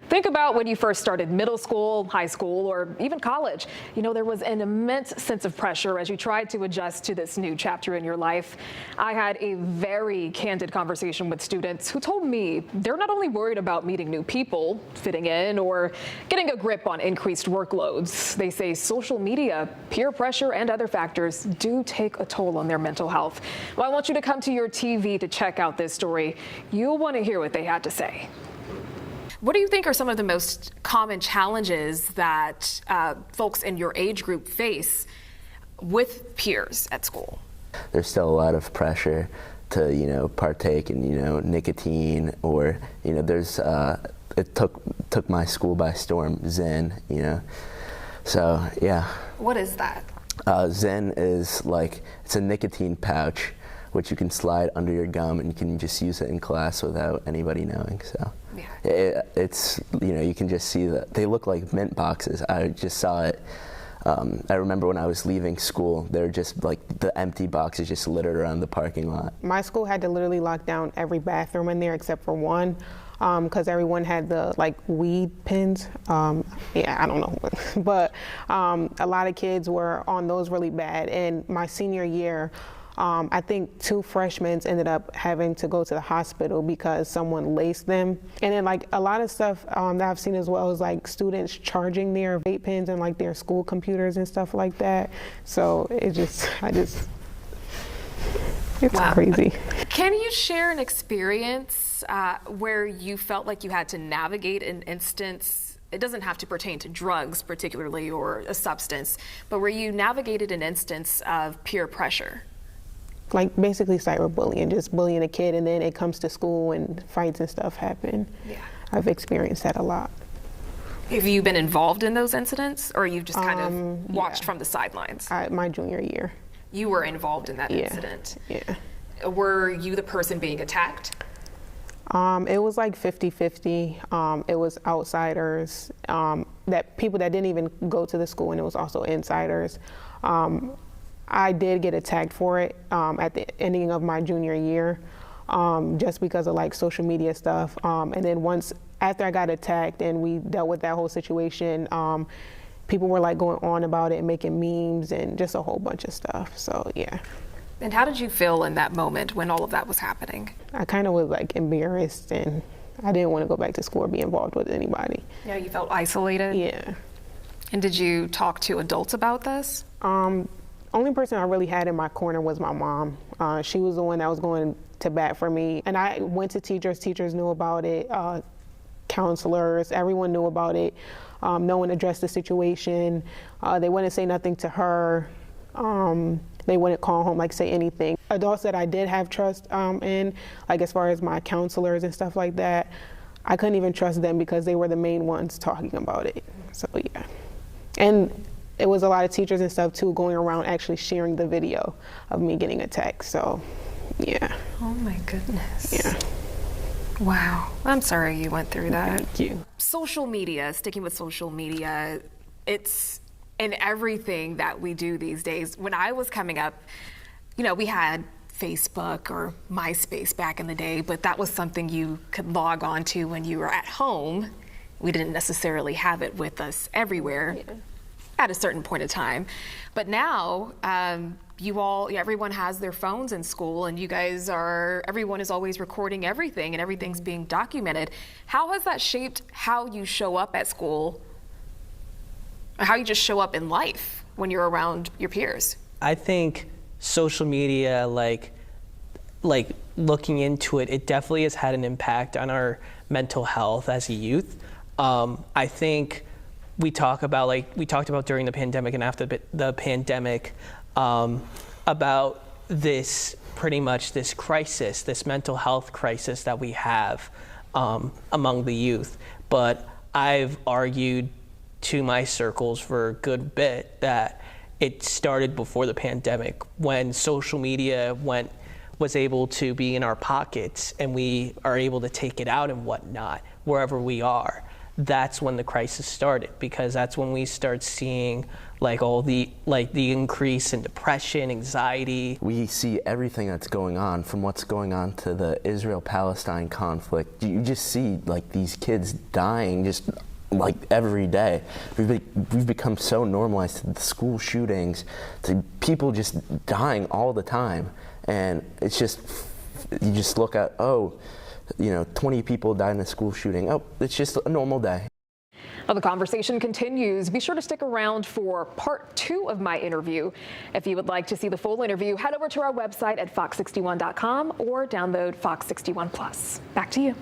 Think about when you first started middle school, high school, or even college. You know, there was an immense sense of pressure as you tried to adjust to this new chapter in your life. I had a very candid conversation with students who told me they're not only worried about meeting new people, fitting in, or getting a grip on increased workloads. They say social media, peer pressure, and other factors do take a toll on their mental health. Well, I want you to come to your TV to check out this story. You'll want to hear what they had to say. What do you think are some of the most common challenges that folks in your age group face with peers at school? There's still a lot of pressure to, partake in, nicotine, or, there's, it took my school by storm, Zen, so yeah. What is that? Zen is it's a nicotine pouch, which you can slide under your gum and you can just use it in class without anybody knowing, so. Yeah. It's, you can just see that they look like mint boxes. I just saw it. I remember when I was leaving school, they were just the empty boxes just littered around the parking lot. My school had to literally lock down every bathroom in there except for one, because everyone had the weed pens. Yeah, I don't know, but a lot of kids were on those really bad. And my senior year, I think 2 freshmen ended up having to go to the hospital because someone laced them. And then a lot of stuff that I've seen as well is students charging their vape pens and their school computers and stuff like that. So it's wow. Crazy. Can you share an experience where you felt like you had to navigate an instance? It doesn't have to pertain to drugs particularly or a substance, but where you navigated an instance of peer pressure? Basically cyberbullying, just bullying a kid, and then it comes to school and fights and stuff happen. Yeah. I've experienced that a lot. Have you been involved in those incidents, or you've just kind of watched from the sidelines? My junior year. You were involved in that incident? Yeah. Were you the person being attacked? It was 50-50. It was outsiders, that people that didn't even go to the school, and it was also insiders. I did get attacked for it at the ending of my junior year, just because of social media stuff. And then after I got attacked and we dealt with that whole situation, people were going on about it and making memes and just a whole bunch of stuff. So yeah. And how did you feel in that moment when all of that was happening? I kind of was embarrassed, and I didn't want to go back to school or be involved with anybody. Yeah, you felt isolated? Yeah. And did you talk to adults about this? Only person I really had in my corner was my mom. She was the one that was going to bat for me. And I went to teachers. Teachers knew about it. Counselors, everyone knew about it. No one addressed the situation. They wouldn't say nothing to her. They wouldn't call home, say anything. Adults that I did have trust in, as far as my counselors and stuff like that, I couldn't even trust them because they were the main ones talking about it. So yeah. And it was a lot of teachers and stuff too going around actually sharing the video of me getting attacked. So yeah. Oh my goodness. Yeah. Wow. I'm sorry you went through that. Thank you. Social media, sticking with social media, it's in everything that we do these days. When I was coming up, we had Facebook or MySpace back in the day, but that was something you could log on to when you were at home. We didn't necessarily have it with us everywhere. Yeah. At a certain point in time. But now, everyone has their phones in school, and everyone is always recording everything, and everything's being documented. How has that shaped how you show up at school, or how you just show up in life when you're around your peers? I think social media, looking into it, it definitely has had an impact on our mental health as a youth. I think we talked about during the pandemic and after the pandemic, about this crisis, this mental health crisis that we have among the youth. But I've argued to my circles for a good bit that it started before the pandemic, when social media was able to be in our pockets and we are able to take it out and whatnot, wherever we are. that's when the crisis started, because that's when we start seeing like all the increase in depression, anxiety. We see everything that's going on, from what's going on to the Israel-Palestine conflict. You just see like these kids dying just like every day. We've become so normalized to the school shootings, to people just dying all the time. And it's just, you just look at, 20 people died in a school shooting. Oh, it's just a normal day. Well, the conversation continues. Be sure to stick around for part 2 of my interview. If you would like to see the full interview, head over to our website at fox61.com or download Fox 61 Plus. Back to you.